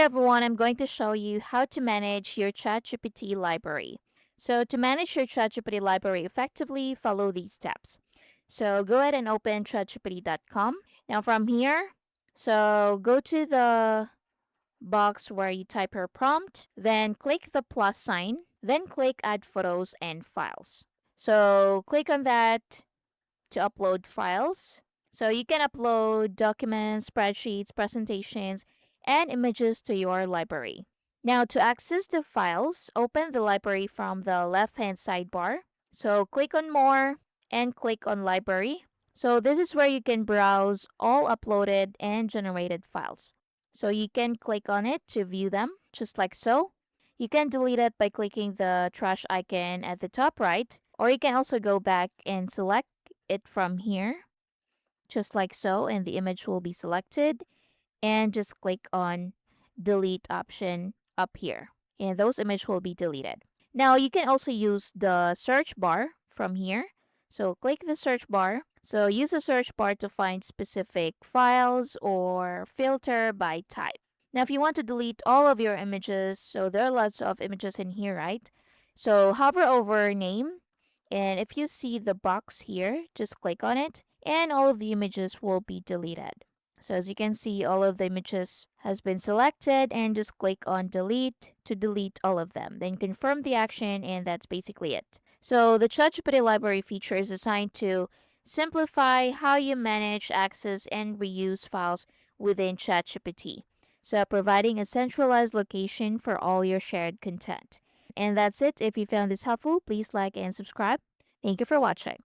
everyone, I'm going to show you how to manage your ChatGPT library. So to manage your ChatGPT library effectively, follow these steps. So go ahead and open chatgpt.com. Now from here, so go to the box where you type your prompt, then click the plus sign, then click add photos and files. So click on that to upload files. So you can upload documents, spreadsheets, presentations, and images to your library. Now to access the files, open the library from the left-hand sidebar. So click on more and click on library. So this is where you can browse all uploaded and generated files. So you can click on it to view them, just like so. You can delete it by clicking the trash icon at the top right, or you can also go back and select it from here, just like so, and the image will be selected, and just click on delete option up here, and those images will be deleted. Now you can also use the search bar from here. So click the search bar. So use the search bar to find specific files or filter by type. Now if you want to delete all of your images, so there are lots of images in here, right? So hover over name, and if you see the box here, just click on it and all of the images will be deleted. So as you can see, all of the images has been selected, and just click on delete to delete all of them. Then confirm the action, and that's basically it. So the ChatGPT library feature is designed to simplify how you manage, access, and reuse files within ChatGPT. So providing a centralized location for all your shared content. And that's it. If you found this helpful, please like and subscribe. Thank you for watching.